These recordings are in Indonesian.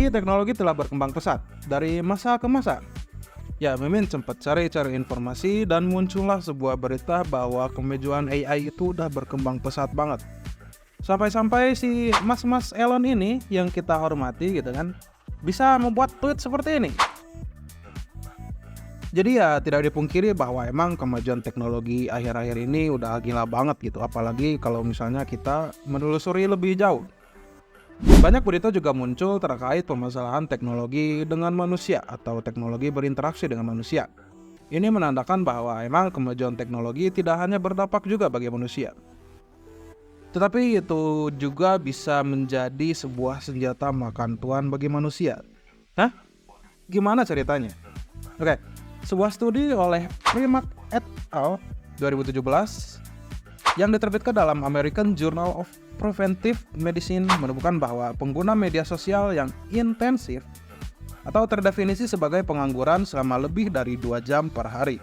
Jadi teknologi telah berkembang pesat dari masa ke masa. Ya, Mimin sempat cari-cari informasi dan muncullah sebuah berita bahwa kemajuan AI itu udah berkembang pesat banget. Sampai-sampai si mas-mas Elon ini yang kita hormati gitu kan, bisa membuat tweet seperti ini. Jadi ya tidak dipungkiri bahwa emang kemajuan teknologi akhir-akhir ini udah gila banget gitu. Apalagi kalau misalnya kita menelusuri lebih jauh. Banyak berita juga muncul terkait permasalahan teknologi dengan manusia atau teknologi berinteraksi dengan manusia. Ini menandakan bahwa emang kemajuan teknologi tidak hanya berdampak juga bagi manusia, tetapi itu juga bisa menjadi sebuah senjata makan tuan bagi manusia. Hah? Gimana ceritanya? Oke, sebuah studi oleh Primack et al. 2017 yang diterbitkan dalam American Journal of Preventive Medicine menemukan bahwa pengguna media sosial yang intensif atau terdefinisi sebagai pengangguran selama lebih dari 2 jam per hari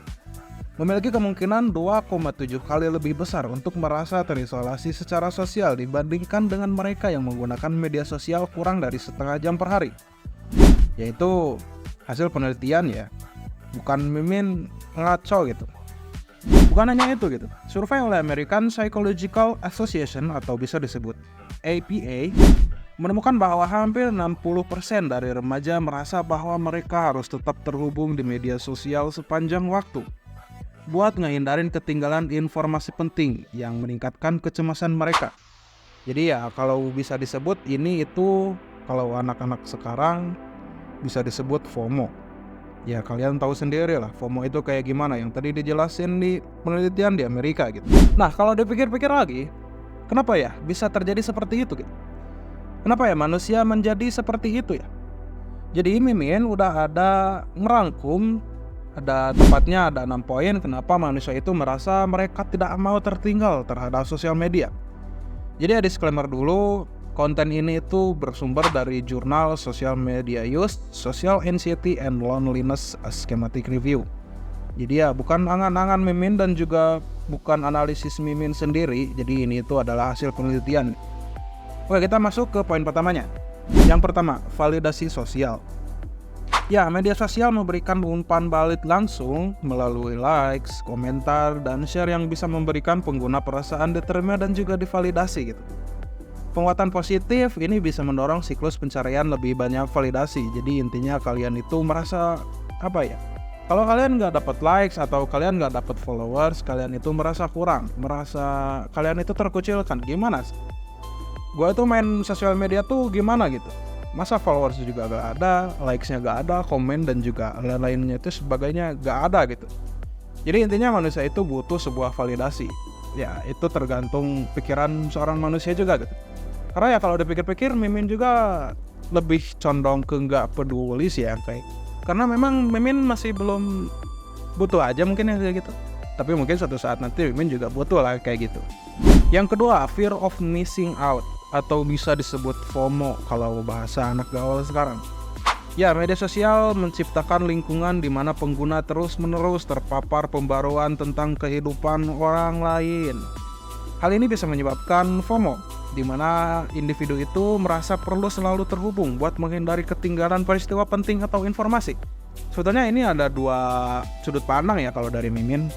memiliki kemungkinan 2,7 kali lebih besar untuk merasa terisolasi secara sosial dibandingkan dengan mereka yang menggunakan media sosial kurang dari setengah jam per hari. Yaitu hasil penelitian ya, bukan Mimin ngaco gitu. Bukan hanya itu gitu, survei oleh American Psychological Association atau bisa disebut APA menemukan bahwa hampir 60% dari remaja merasa bahwa mereka harus tetap terhubung di media sosial sepanjang waktu buat ngehindarin ketinggalan informasi penting yang meningkatkan kecemasan mereka. Jadi ya kalau bisa disebut ini itu kalau anak-anak sekarang bisa disebut FOMO. Ya kalian tahu sendiri lah FOMO itu kayak gimana yang tadi dijelasin di penelitian di Amerika gitu. Nah kalau dipikir-pikir lagi, kenapa ya bisa terjadi seperti itu gitu? Kenapa ya manusia menjadi seperti itu ya? Jadi Mimin udah ada ngerangkum, ada tepatnya ada 6 poin kenapa manusia itu merasa mereka tidak mau tertinggal terhadap sosial media. Jadi ya disclaimer dulu, konten ini itu bersumber dari jurnal Social Media Use, Social Anxiety and Loneliness, a Schematic Review. Jadi ya bukan angan-angan Mimin dan juga bukan analisis Mimin sendiri. Jadi ini itu adalah hasil penelitian. Oke, kita masuk ke poin pertamanya. Yang pertama, validasi sosial. Ya, media sosial memberikan umpan balik langsung melalui likes, komentar, dan share yang bisa memberikan pengguna perasaan diterima dan juga divalidasi gitu. Penguatan positif ini bisa mendorong siklus pencarian lebih banyak validasi. Jadi intinya kalian itu merasa apa ya? Kalau kalian nggak dapat likes atau kalian nggak dapat followers, kalian itu merasa kurang, merasa kalian itu terkucilkan. Gimana sih? Gua tuh main sosial media tuh gimana gitu? Masa followers juga nggak ada, likesnya nggak ada, komen dan juga lain-lainnya itu sebagainya nggak ada gitu. Jadi intinya manusia itu butuh sebuah validasi. Ya itu tergantung pikiran seorang manusia juga gitu. Karena ya kalau dipikir-pikir Mimin juga lebih condong ke nggak peduli sih ya kayak. Karena memang Mimin masih belum butuh aja mungkin ya kayak gitu. Tapi mungkin suatu saat nanti Mimin juga butuh lah kayak gitu. Yang kedua, fear of missing out atau bisa disebut FOMO kalau bahasa anak gaul sekarang. Ya, media sosial menciptakan lingkungan di mana pengguna terus-menerus terpapar pembaruan tentang kehidupan orang lain. Hal ini bisa menyebabkan FOMO, di mana individu itu merasa perlu selalu terhubung buat menghindari ketinggalan peristiwa penting atau informasi. Sebetulnya ini ada 2 sudut pandang ya kalau dari Mimin.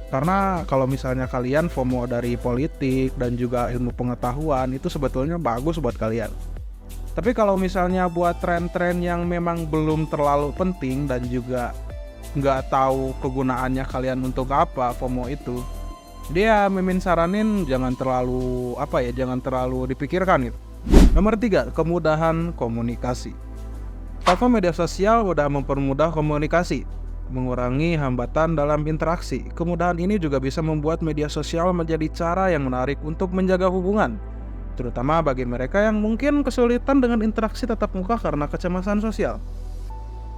Karena kalau misalnya kalian FOMO dari politik dan juga ilmu pengetahuan itu sebetulnya bagus buat kalian. Tapi kalau misalnya buat tren-tren yang memang belum terlalu penting dan juga nggak tahu kegunaannya kalian untuk apa FOMO itu, dia Mimin saranin jangan terlalu dipikirkan gitu. Nomor 3, kemudahan komunikasi. Platform media sosial udah mempermudah komunikasi, mengurangi hambatan dalam interaksi. Kemudahan ini juga bisa membuat media sosial menjadi cara yang menarik untuk menjaga hubungan, terutama bagi mereka yang mungkin kesulitan dengan interaksi tatap muka karena kecemasan sosial.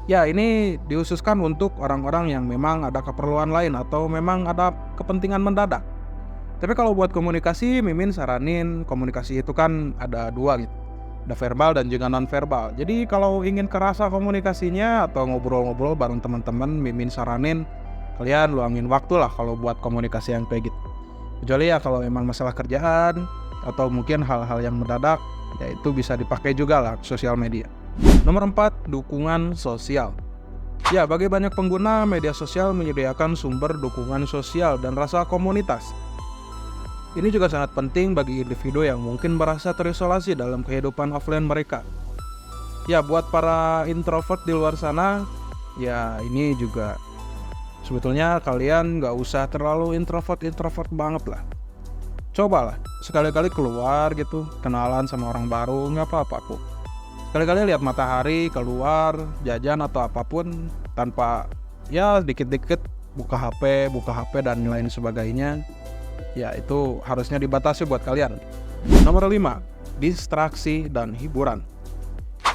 Ya, ini dihususkan untuk orang-orang yang memang ada keperluan lain atau memang ada kepentingan mendadak. Tapi kalau buat komunikasi, Mimin saranin komunikasi itu kan ada 2 gitu. Ada verbal dan juga non-verbal. Jadi kalau ingin kerasa komunikasinya atau ngobrol-ngobrol bareng teman-teman, Mimin saranin kalian luangin waktu lah kalau buat komunikasi yang kayak gitu. Kecuali ya kalau memang masalah kerjaan atau mungkin hal-hal yang mendadak, ya itu bisa dipakai juga lah sosial media. Nomor 4, dukungan sosial. Ya, bagi banyak pengguna, media sosial menyediakan sumber dukungan sosial dan rasa komunitas. Ini juga sangat penting bagi individu yang mungkin merasa terisolasi dalam kehidupan offline mereka. Ya, buat para introvert di luar sana, ya ini juga sebetulnya kalian nggak usah terlalu introvert banget lah. Cobalah sekali-kali keluar gitu, kenalan sama orang baru, nggak apa-apa kok. Sekali-kali lihat matahari, keluar, jajan atau apapun, tanpa ya dikit-dikit buka HP dan lain sebagainya. Ya itu harusnya dibatasi buat kalian. Nomor 5, distraksi dan hiburan.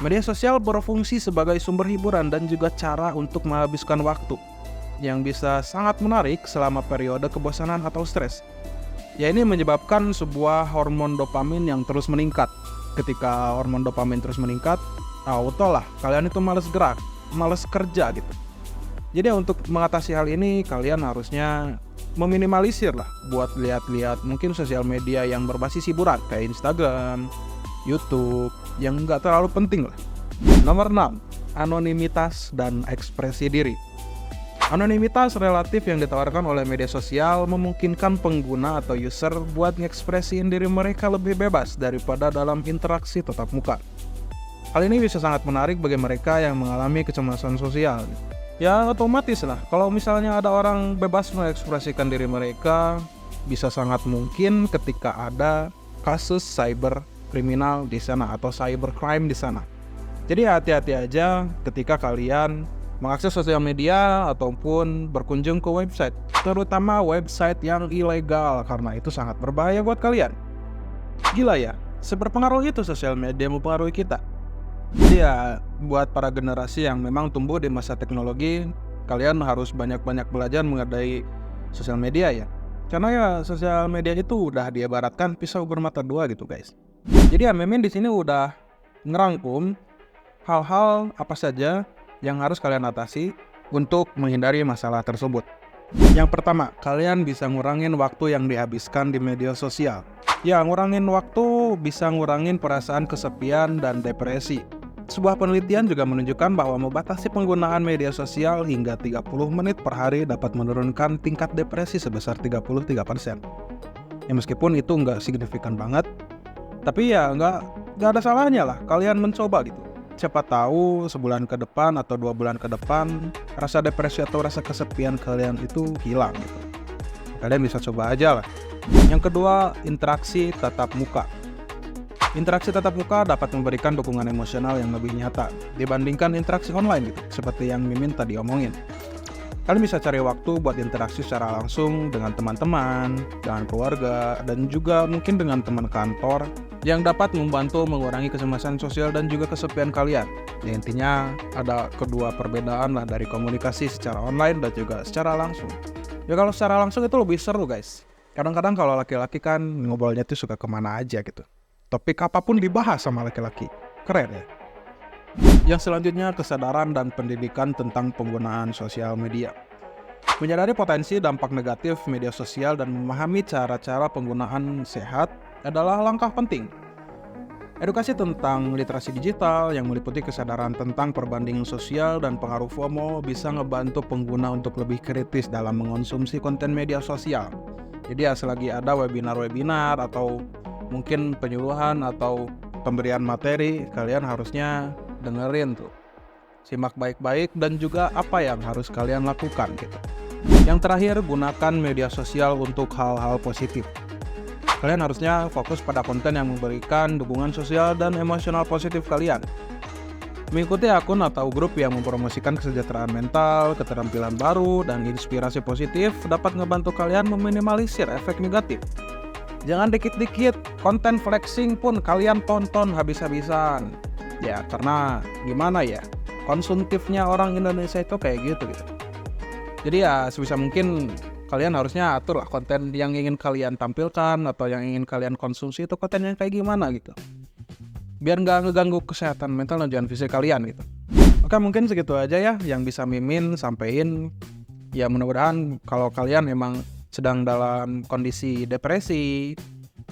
Media sosial berfungsi sebagai sumber hiburan dan juga cara untuk menghabiskan waktu yang bisa sangat menarik selama periode kebosanan atau stres. Ya ini menyebabkan sebuah hormon dopamin yang terus meningkat. Ketika hormon dopamin terus meningkat, auto lah kalian itu malas gerak, malas kerja gitu. Jadi untuk mengatasi hal ini kalian harusnya meminimalisir lah buat lihat-lihat mungkin sosial media yang berbasis hiburan kayak Instagram, YouTube yang nggak terlalu penting lah. Nomor 6, anonimitas dan ekspresi diri. Anonimitas relatif yang ditawarkan oleh media sosial memungkinkan pengguna atau user buat ngekspresiin diri mereka lebih bebas daripada dalam interaksi tatap muka. Hal ini bisa sangat menarik bagi mereka yang mengalami kecemasan sosial. Ya otomatis lah, kalau misalnya ada orang bebas mengekspresikan diri mereka, bisa sangat mungkin ketika ada kasus cyber kriminal di sana atau cybercrime di sana. Jadi hati-hati aja ketika kalian mengakses sosial media ataupun berkunjung ke website, terutama website yang ilegal, karena itu sangat berbahaya buat kalian. Gila ya, seberpengaruh itu sosial media mempengaruhi kita. Jadi ya, buat para generasi yang memang tumbuh di masa teknologi, kalian harus banyak-banyak belajar mengenai sosial media ya. Karena ya sosial media itu udah diibaratkan pisau bermata dua gitu guys. Jadi ya Mimin di sini udah ngerangkum hal-hal apa saja yang harus kalian atasi untuk menghindari masalah tersebut. Yang pertama, kalian bisa ngurangin waktu yang dihabiskan di media sosial. Ya, ngurangin waktu bisa ngurangin perasaan kesepian dan depresi. Sebuah penelitian juga menunjukkan bahwa membatasi penggunaan media sosial hingga 30 menit per hari dapat menurunkan tingkat depresi sebesar 33%. Ya meskipun itu nggak signifikan banget, tapi ya nggak ada salahnya lah kalian mencoba gitu. Siapa tahu sebulan ke depan atau 2 bulan ke depan rasa depresi atau rasa kesepian kalian itu hilang gitu. Kalian bisa coba aja lah. Yang kedua, interaksi tatap muka. Interaksi tatap muka dapat memberikan dukungan emosional yang lebih nyata dibandingkan interaksi online gitu, seperti yang Mimin tadi omongin. Kalian bisa cari waktu buat interaksi secara langsung dengan teman-teman, dengan keluarga, dan juga mungkin dengan teman kantor yang dapat membantu mengurangi kecemasan sosial dan juga kesepian kalian. Ya intinya ada kedua perbedaan lah dari komunikasi secara online dan juga secara langsung. Ya kalau secara langsung itu lebih seru guys. Kadang-kadang kalau laki-laki kan ngobrolnya tuh suka kemana aja gitu. Topik apapun dibahas sama laki-laki. Keren ya. Yang selanjutnya kesadaran dan pendidikan tentang penggunaan sosial media. Menyadari potensi dampak negatif media sosial dan memahami cara-cara penggunaan sehat adalah langkah penting. Edukasi tentang literasi digital yang meliputi kesadaran tentang perbandingan sosial dan pengaruh FOMO bisa ngebantu pengguna untuk lebih kritis dalam mengonsumsi konten media sosial. Jadi ya selagi ada webinar-webinar atau mungkin penyuluhan atau pemberian materi, kalian harusnya dengerin tuh. Simak baik-baik dan juga apa yang harus kalian lakukan gitu. Yang terakhir, gunakan media sosial untuk hal-hal positif. Kalian harusnya fokus pada konten yang memberikan dukungan sosial dan emosional positif kalian. Mengikuti akun atau grup yang mempromosikan kesejahteraan mental, keterampilan baru, dan inspirasi positif dapat ngebantu kalian meminimalisir efek negatif. Jangan dikit-dikit konten flexing pun kalian tonton habis-habisan. Ya karena gimana ya, konsumtifnya orang Indonesia itu kayak gitu. Jadi ya sebisa mungkin kalian harusnya atur lah konten yang ingin kalian tampilkan atau yang ingin kalian konsumsi itu konten yang kayak gimana gitu. Biar nggak ngeganggu kesehatan mental dan juga fisik kalian gitu. Oke, mungkin segitu aja ya yang bisa Mimin sampein. Ya mudah-mudahan kalau kalian emang sedang dalam kondisi depresi,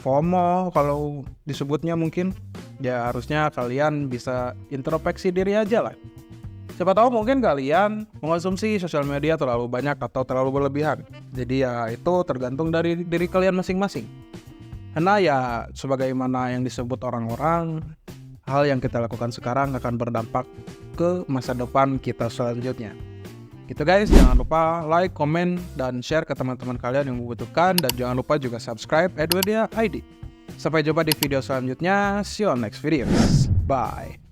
FOMO kalau disebutnya mungkin. Ya harusnya kalian bisa introspeksi diri aja lah. Siapa tahu mungkin kalian mengonsumsi sosial media terlalu banyak atau terlalu berlebihan. Jadi ya itu tergantung dari diri kalian masing-masing. Karena ya sebagaimana yang disebut orang-orang, hal yang kita lakukan sekarang akan berdampak ke masa depan kita selanjutnya. Gitu guys, jangan lupa like, komen, dan share ke teman-teman kalian yang membutuhkan. Dan jangan lupa juga subscribe Edwardia ID. Sampai jumpa di video selanjutnya. See you on next videos. Bye.